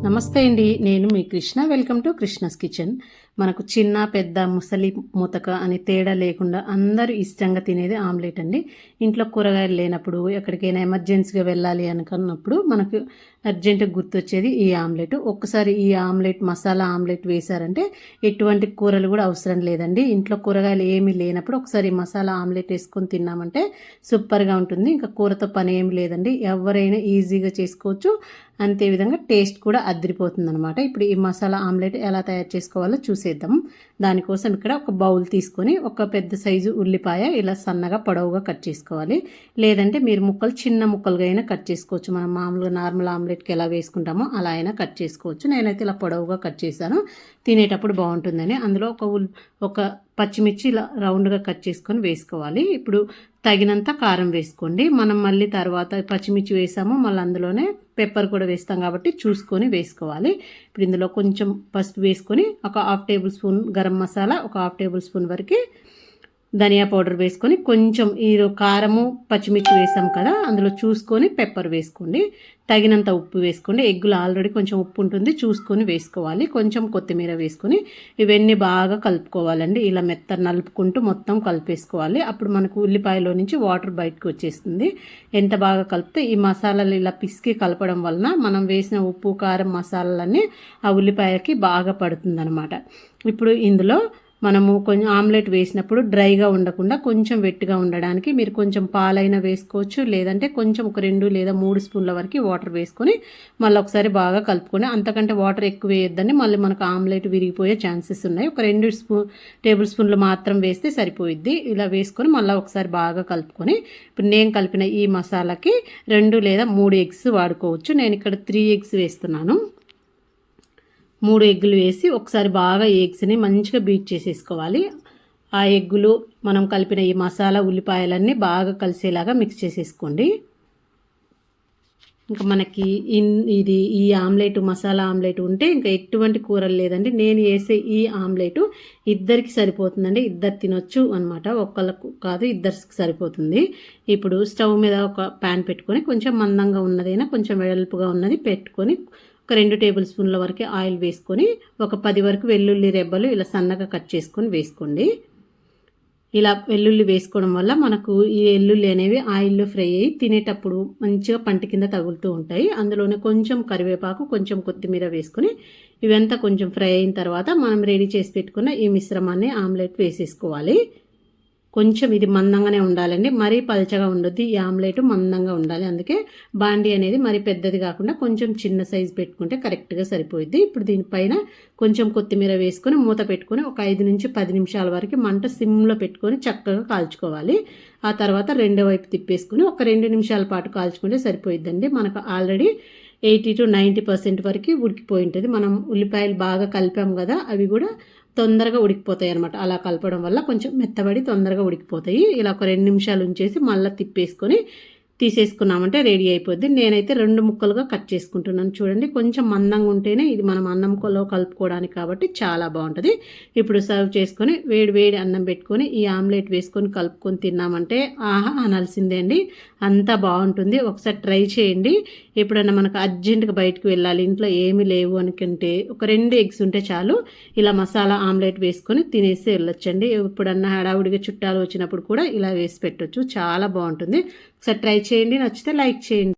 నమస్తే అండి, నేను మీ Krishna. Welcome to Krishna's kitchen. మనకు చిన్న పెద్ద ముసలి ముతక అని తేడా లేకుండా అందరూ ఇష్టంగా తినేది ఆమ్లెట్ అండి. ఇంట్లో కూరగాయలు లేనప్పుడు ఎక్కడికైనా ఎమర్జెన్సీగా వెళ్ళాలి అనుకున్నప్పుడు మనకు అర్జెంటుగా గుర్తొచ్చేది ఈ ఆమ్లెట్. ఒక్కసారి ఈ ఆమ్లెట్ మసాలా ఆమ్లెట్ వేశారంటే ఎటువంటి కూరలు కూడా అవసరం లేదండి. ఇంట్లో కూరగాయలు ఏమీ లేనప్పుడు ఒకసారి మసాలా ఆమ్లెట్ వేసుకొని తిన్నామంటే సూపర్గా ఉంటుంది. ఇంకా కూరతో పని ఏమి లేదండి, ఎవరైనా ఈజీగా చేసుకోవచ్చు. అంతేవిధంగా టేస్ట్ కూడా అదిరిపోతుంది అనమాట. ఇప్పుడు ఈ మసాలా ఆమ్లెట్ ఎలా తయారు చేసుకోవాలో చూసేద్దాం. దానికోసం ఇక్కడ ఒక బౌల్ తీసుకొని ఒక పెద్ద సైజు ఉల్లిపాయ ఇలా సన్నగా పొడవుగా కట్ చేసుకోవాలి. లేదంటే మీరు ముక్కలు చిన్న ముక్కలుగా అయినా కట్ చేసుకోవచ్చు. మనం మామూలుగా నార్మల్ ఆమ్లెట్కి ఎలా వేసుకుంటామో అలా అయినా కట్ చేసుకోవచ్చు. నేనైతే ఇలా పొడవుగా కట్ చేశాను, తినేటప్పుడు బాగుంటుందని. అందులో ఒక పచ్చిమిర్చి ఇలా రౌండ్గా కట్ చేసుకొని వేసుకోవాలి. ఇప్పుడు తగినంత కారం వేసుకోండి. మనం మళ్ళీ తర్వాత పచ్చిమిర్చి వేసాము, మళ్ళీ అందులోనే పెప్పర్ కూడా వేస్తాం కాబట్టి చూసుకొని వేసుకోవాలి. ఇప్పుడు ఇందులో కొంచెం పసుపు వేసుకొని ఒక 1/2 టేబుల్ స్పూన్ గరం మసాలా, ఒక 1/2 టేబుల్ స్పూన్ వరకు ధనియా పౌడర్ వేసుకొని, కొంచెం ఈ కారము పచ్చిమిర్చి వేసాం కదా, అందులో చూసుకొని పెప్పర్ వేసుకోండి. తగినంత ఉప్పు వేసుకోండి. ఎగ్గులో ఆల్రెడీ కొంచెం ఉప్పు ఉంటుంది, చూసుకొని వేసుకోవాలి. కొంచెం కొత్తిమీర వేసుకొని ఇవన్నీ బాగా కలుపుకోవాలండి. ఇలా నలుపుకుంటూ మొత్తం కలిపేసుకోవాలి. అప్పుడు మనకు ఉల్లిపాయలో నుంచి వాటర్ బయటకు వచ్చేస్తుంది. ఎంత బాగా కలిపితే ఈ మసాలాలు ఇలా పిసికి కలపడం వలన మనం వేసిన ఉప్పు కారం మసాలాలన్నీ ఆ ఉల్లిపాయకి బాగా పడుతుందన్నమాట. ఇప్పుడు ఇందులో మనము కొంచెం ఆమ్లెట్ వేసినప్పుడు డ్రైగా ఉండకుండా కొంచెం వెట్టిగా ఉండడానికి మీరు కొంచెం పాలైనా వేసుకోవచ్చు. లేదంటే కొంచెం ఒక 2 లేదా 3 స్పూన్ల వరకు వాటర్ వేసుకొని మళ్ళీ ఒకసారి బాగా కలుపుకొని, అంతకంటే వాటర్ ఎక్కువ వేయొద్దని మళ్ళీ మనకు ఆమ్లెట్ విరిగిపోయే ఛాన్సెస్ ఉన్నాయి. ఒక 2 టేబుల్ స్పూన్లు మాత్రం వేస్తే సరిపోయిద్ది. ఇలా వేసుకొని మళ్ళీ ఒకసారి బాగా కలుపుకొని, ఇప్పుడు నేను కలిపిన ఈ మసాలాకి 2 లేదా 3 ఎగ్స్ వాడుకోవచ్చు. నేను ఇక్కడ 3 ఎగ్స్ వేస్తున్నాను. 3 ఎగ్గులు వేసి ఒకసారి బాగా ఎగ్స్ని మంచిగా బీట్ చేసేసుకోవాలి. ఆ ఎగ్గులు మనం కలిపిన ఈ మసాలా ఉల్లిపాయలన్నీ బాగా కలిసేలాగా మిక్స్ చేసేసుకోండి. ఇంకా మనకి ఈ ఆమ్లెట్ మసాలా ఆమ్లెట్ ఉంటే ఇంకా ఎటువంటి కూరలు లేదండి. నేను వేసే ఈ ఆమ్లెట్ ఇద్దరికి సరిపోతుందండి. ఇద్దరు తినొచ్చు అనమాట, ఒక్కళ్ళకు కాదు, ఇద్దరికి సరిపోతుంది. ఇప్పుడు స్టవ్ మీద ఒక ప్యాన్ పెట్టుకొని కొంచెం మందంగా ఉన్నదైనా కొంచెం వెడల్పుగా ఉన్నది పెట్టుకొని ఒక 2 టేబుల్ స్పూన్ల వరకు ఆయిల్ వేసుకొని ఒక 10 వరకు వెల్లుల్లి రెబ్బలు ఇలా సన్నగా కట్ చేసుకొని వేసుకోండి. ఇలా వెల్లుల్లి వేసుకోవడం వల్ల మనకు ఈ వెల్లుల్లి అనేవి ఆయిల్లో ఫ్రై అయ్యి తినేటప్పుడు మంచిగా పంటి కింద తగులుతూ ఉంటాయి. అందులోనే కొంచెం కరివేపాకు, కొంచెం కొత్తిమీర వేసుకొని ఇవంతా కొంచెం ఫ్రై అయిన తర్వాత మనం రెడీ చేసి పెట్టుకున్న ఈ మిశ్రమాన్ని ఆమ్లెట్ వేసేసుకోవాలి. కొంచెం ఇది మందంగానే ఉండాలండి, మరీ పల్చగా ఉండొద్దు. ఈ ఆమ్లెట్ మందంగా ఉండాలి. అందుకే బాండీ అనేది మరి పెద్దది కాకుండా కొంచెం చిన్న సైజు పెట్టుకుంటే కరెక్ట్గా సరిపోయిద్ది. ఇప్పుడు దీనిపైన కొంచెం కొత్తిమీర వేసుకొని మూత పెట్టుకొని ఒక 5 నుంచి 10 నిమిషాల వరకు మంట సిమ్లో పెట్టుకొని చక్కగా కాల్చుకోవాలి. ఆ తర్వాత రెండో వైపు తిప్పేసుకుని ఒక 2 నిమిషాల పాటు కాల్చుకుంటే సరిపోయిద్దండి. మనకు ఆల్రెడీ 80 to 90% వరకు ఉడికిపోయి ఉంటుంది. మనం ఉల్లిపాయలు బాగా కలిపాం కదా, అవి కూడా తొందరగా ఉడికిపోతాయి అనమాట. అలా కలపడం వల్ల కొంచెం మెత్తబడి తొందరగా ఉడికిపోతాయి. ఇలా ఒక 2 నిమిషాలు ఉంచేసి మళ్ళీ తిప్పేసుకొని తీసేసుకున్నామంటే రెడీ అయిపోద్ది. నేనైతే 2 ముక్కలుగా కట్ చేసుకుంటున్నాను. చూడండి, కొంచెం మందంగా ఉంటేనే ఇది మనం అన్నంలో కలుపుకోవడానికి కాబట్టి చాలా బాగుంటుంది. ఇప్పుడు సర్వ్ చేసుకొని వేడి వేడి అన్నం పెట్టుకొని ఈ ఆమ్లెట్ వేసుకొని కలుపుకొని తిన్నామంటే ఆహా అనాల్సిందే అండి, అంతా బాగుంటుంది. ఒకసారి ట్రై చేయండి. ఎప్పుడన్నా మనకు అర్జెంటుగా బయటకు వెళ్ళాలి, ఇంట్లో ఏమీ లేవు అనుకుంటే ఒక 2 ఎగ్స్ ఉంటే చాలు, ఇలా మసాలా ఆమ్లెట్ వేసుకొని తినేసి వెళ్ళొచ్చండి. ఎప్పుడన్నా హడావుడిగా చుట్టాలు వచ్చినప్పుడు కూడా ఇలా వేసి పెట్టొచ్చు, చాలా బాగుంటుంది. ఒకసారి ట్రై చేయండి, నచ్చితే లైక్ చేయండి.